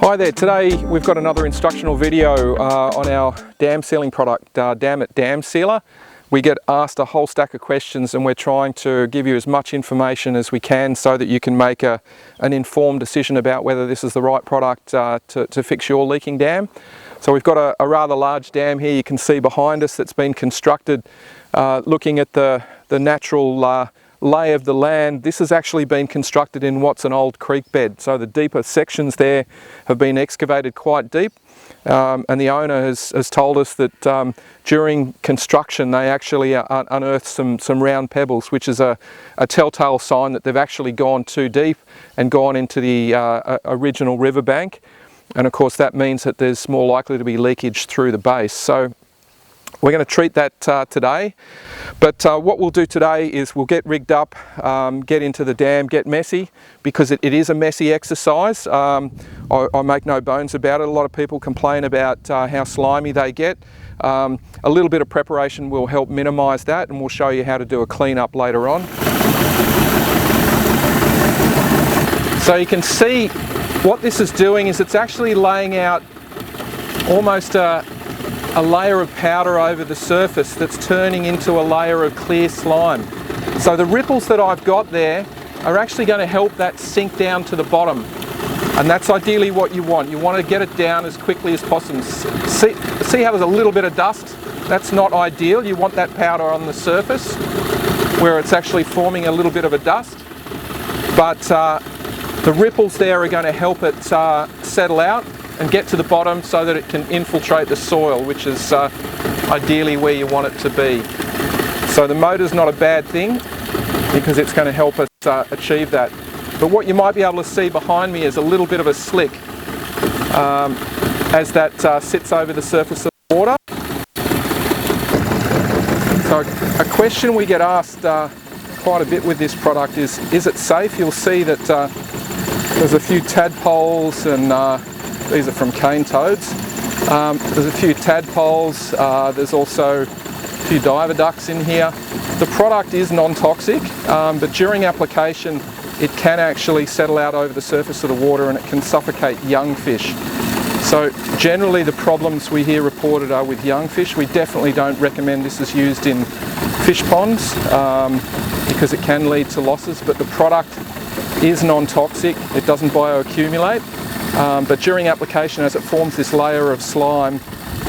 Hi there, today we've got another instructional video on our dam sealing product, Damit Dam Sealer. We get asked a whole stack of questions and we're trying to give you as much information as we can so that you can make an informed decision about whether this is the right product to fix your leaking dam. So we've got a rather large dam here you can see behind us that's been constructed looking at the natural lay of the land. This has actually been constructed in what's an old creek bed, so the deeper sections there have been excavated quite deep, and the owner has told us that during construction they actually unearthed some round pebbles, which is a telltale sign that they've actually gone too deep and gone into the original riverbank, and of course that means that there's more likely to be leakage through the base. So we're going to treat that today, but what we'll do today is we'll get rigged up, get into the dam, get messy, because it is a messy exercise. I make no bones about it. A lot of people complain about how slimy they get. A little bit of preparation will help minimise that, and we'll show you how to do a clean-up later on. So you can see what this is doing is it's actually laying out almost a layer of powder over the surface that's turning into a layer of clear slime. So the ripples that I've got there are actually going to help that sink down to the bottom, and that's ideally what you want. You want to get it down as quickly as possible. See how there's a little bit of dust? That's not ideal. You want that powder on the surface where it's actually forming a little bit of a dust, but the ripples there are going to help it settle out and get to the bottom so that it can infiltrate the soil, which is ideally where you want it to be. So the motor's not a bad thing because it's going to help us achieve that. But what you might be able to see behind me is a little bit of a slick as that sits over the surface of the water. So a question we get asked quite a bit with this product is it safe? You'll see that there's a few tadpoles, and these are from cane toads. There's a few tadpoles, there's also a few diver ducks in here. The product is non-toxic, but during application it can actually settle out over the surface of the water and it can suffocate young fish. So generally the problems we hear reported are with young fish. We definitely don't recommend this is used in fish ponds because it can lead to losses, but the product is non-toxic, it doesn't bioaccumulate. But during application, as it forms this layer of slime,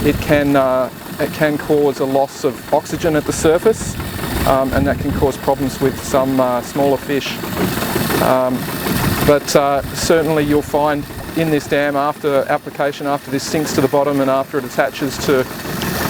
it can cause a loss of oxygen at the surface, and that can cause problems with some smaller fish. But certainly you'll find in this dam after application, after this sinks to the bottom and after it attaches to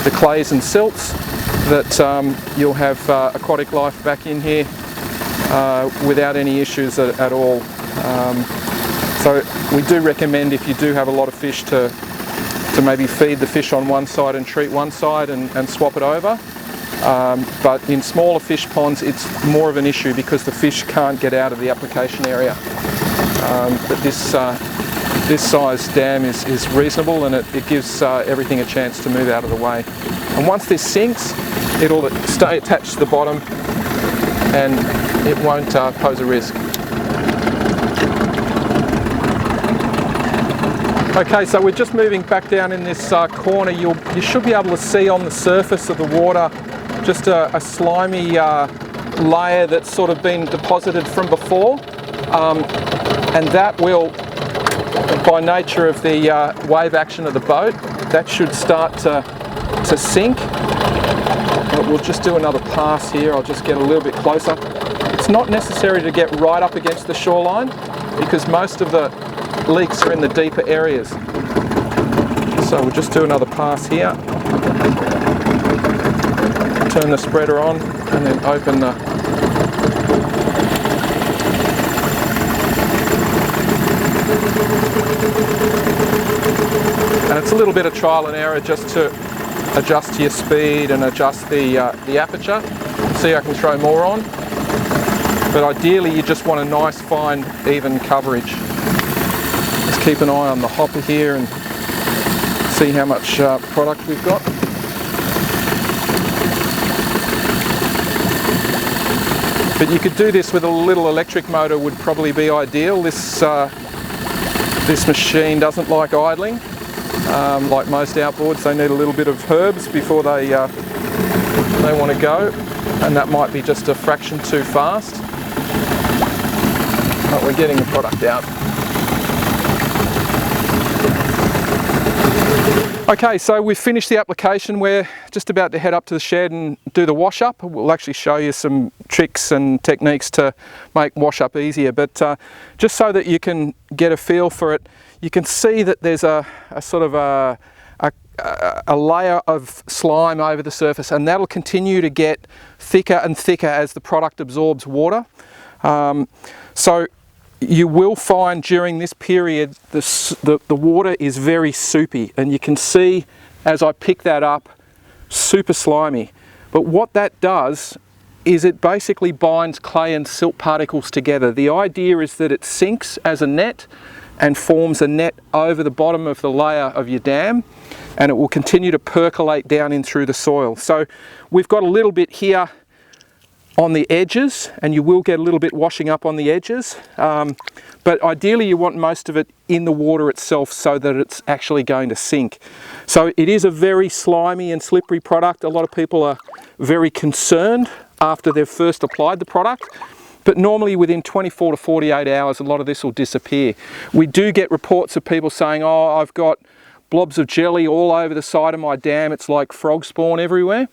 the clays and silts, that you'll have aquatic life back in here without any issues at all. So we do recommend, if you do have a lot of fish, to maybe feed the fish on one side and treat one side and swap it over. But in smaller fish ponds it's more of an issue because the fish can't get out of the application area. But this size dam is reasonable, and it gives everything a chance to move out of the way. And once this sinks, it'll stay attached to the bottom and it won't pose a risk. Okay, so we're just moving back down in this corner. You should be able to see on the surface of the water just a slimy layer that's sort of been deposited from before, and that will, by nature of the wave action of the boat, that should start to sink. But we'll just do another pass here. I'll just get a little bit closer. It's not necessary to get right up against the shoreline because most of the leaks are in the deeper areas. So we'll just do another pass here. Turn the spreader on and then open the and it's a little bit of trial and error just to adjust to your speed and adjust the aperture. See, I can throw more on, but ideally you just want a nice fine even coverage. Just keep an eye on the hopper here and see how much product we've got. But you could do this with a little electric motor, would probably be ideal. This This machine doesn't like idling. Like most outboards, they need a little bit of herbs before they want to go, and that might be just a fraction too fast. But we're getting the product out. Okay, so we've finished the application. We're just about to head up to the shed and do the wash up. We'll actually show you some tricks and techniques to make wash up easier, but just so that you can get a feel for it, you can see that there's a sort of a layer of slime over the surface, and that'll continue to get thicker and thicker as the product absorbs water. So you will find during this period the water is very soupy, and you can see as I pick that up, super slimy. But what that does is it basically binds clay and silt particles together. The idea is that it sinks as a net and forms a net over the bottom of the layer of your dam, and it will continue to percolate down in through the soil. So we've got a little bit here on the edges, and you will get a little bit washing up on the edges, but ideally you want most of it in the water itself so that it's actually going to sink. So it is a very slimy and slippery product. A lot of people are very concerned after they've first applied the product, but normally within 24 to 48 hours a lot of this will disappear. We do get reports of people saying, oh, I've got blobs of jelly all over the side of my dam, it's like frog spawn everywhere.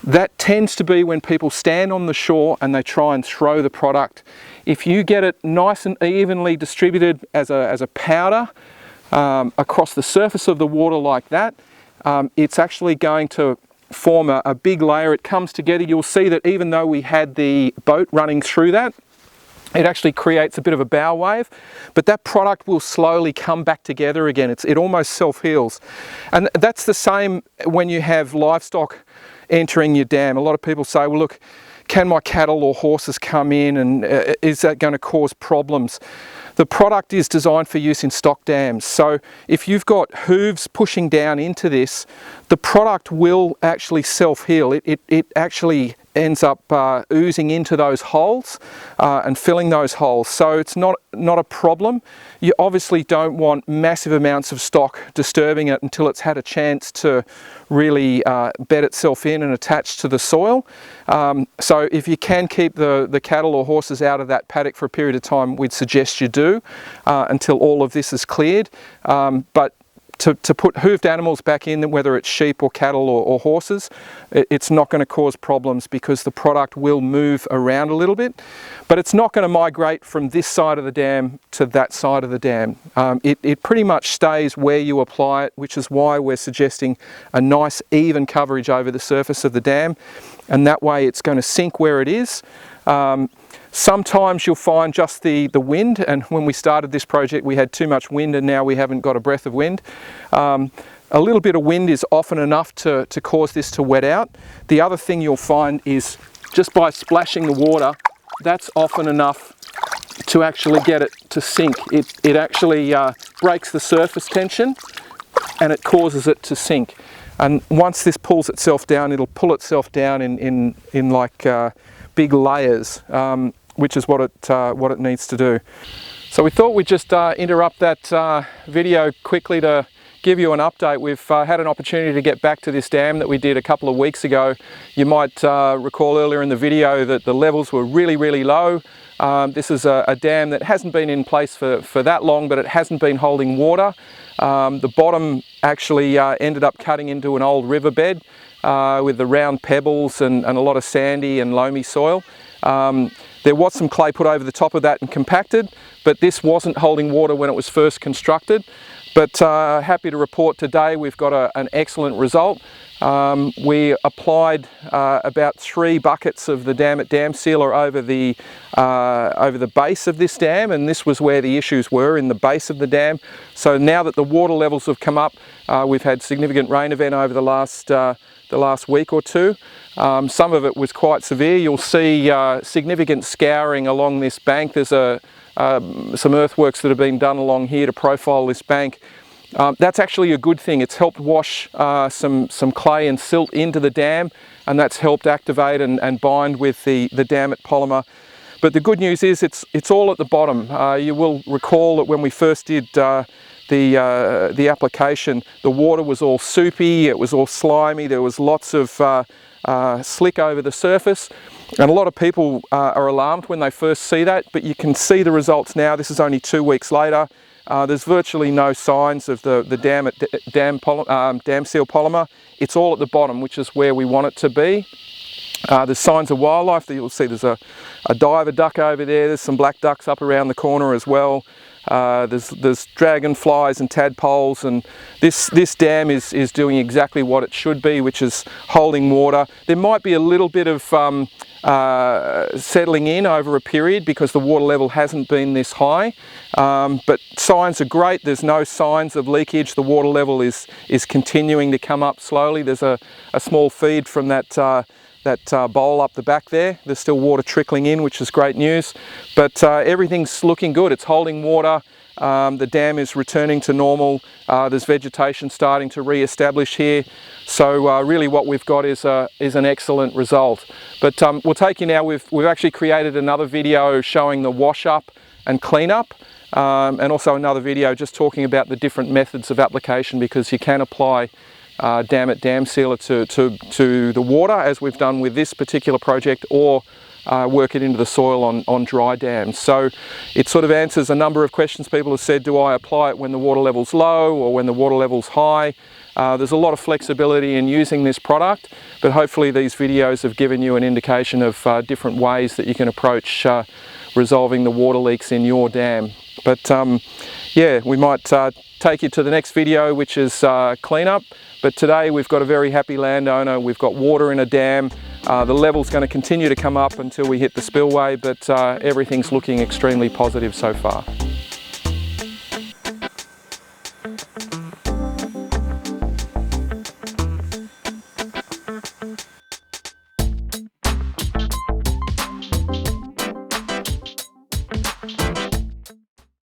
That tends to be when people stand on the shore and they try and throw the product. If you get it nice and evenly distributed as a powder across the surface of the water like that, it's actually going to form a big layer. It comes together. You'll see that even though we had the boat running through that, it actually creates a bit of a bow wave, but that product will slowly come back together again. It almost self-heals. And that's the same when you have livestock entering your dam. A lot of people say, well look, can my cattle or horses come in, and is that going to cause problems? The product is designed for use in stock dams, so if you've got hooves pushing down into this, the product will actually self-heal. It actually ends up oozing into those holes and filling those holes, so it's not a problem. You obviously don't want massive amounts of stock disturbing it until it's had a chance to really bed itself in and attach to the soil. So if you can keep the cattle or horses out of that paddock for a period of time, we'd suggest you do until all of this is cleared. But to put hooved animals back in, whether it's sheep or cattle or horses, it's not going to cause problems because the product will move around a little bit, but it's not going to migrate from this side of the dam to that side of the dam. It pretty much stays where you apply it, which is why we're suggesting a nice even coverage over the surface of the dam, and that way it's going to sink where it is. Sometimes you'll find just the wind, and when we started this project we had too much wind and now we haven't got a breath of wind. A little bit of wind is often enough to cause this to wet out. The other thing you'll find is just by splashing the water, that's often enough to actually get it to sink. It actually breaks the surface tension and it causes it to sink. And once this pulls itself down, it'll pull itself down in like big layers, which is what it needs to do. So we thought we'd just interrupt that video quickly to give you an update. We've had an opportunity to get back to this dam that we did a couple of weeks ago. You might recall earlier in the video that the levels were really low. This is a dam that hasn't been in place for that long, but it hasn't been holding water. The bottom actually ended up cutting into an old riverbed with the round pebbles and a lot of sandy and loamy soil. There was some clay put over the top of that and compacted, but this wasn't holding water when it was first constructed. But happy to report today we've got an excellent result. We applied about 3 buckets of the Damit dam sealer over the base of this dam, and this was where the issues were, in the base of the dam. So now that the water levels have come up, we've had significant rain event over the last week or two. Some of it was quite severe. You'll see significant scouring along this bank. There's some earthworks that have been done along here to profile this bank. That's actually a good thing. It's helped wash some clay and silt into the dam, and that's helped activate and bind with the Damit polymer. But the good news is it's all at the bottom. You will recall that when we first did the application, the water was all soupy, it was all slimy, there was lots of slick over the surface. And a lot of people are alarmed when they first see that, but you can see the results now. This is only 2 weeks later. There's virtually no signs of the 𝗏𝗏 seal polymer. It's all at the bottom, which is where we want it to be. There's signs of wildlife. You'll see there's a diver duck over there. There's some black ducks up around the corner as well. There's dragonflies and tadpoles, and this dam is doing exactly what it should be, which is holding water. There might be a little bit of settling in over a period because the water level hasn't been this high, but signs are great. There's no signs of leakage. The water level is continuing to come up slowly. There's a small feed from that bowl up the back there. There's still water trickling in, which is great news, but everything's looking good. It's holding water. The dam is returning to normal. There's vegetation starting to re-establish here. So really what we've got is an excellent result. But we'll take you now, we've actually created another video showing the wash up and clean up, and also another video just talking about the different methods of application, because you can apply Damit dam sealer to the water, as we've done with this particular project, or work it into the soil on dry dams. So it sort of answers a number of questions people have said. Do I apply it when the water level's low or when the water level's high? There's a lot of flexibility in using this product, but hopefully these videos have given you an indication of different ways that you can approach resolving the water leaks in your dam. But yeah, we might take you to the next video, which is cleanup. But today we've got a very happy landowner. We've got water in a dam. The level's going to continue to come up until we hit the spillway, but everything's looking extremely positive so far.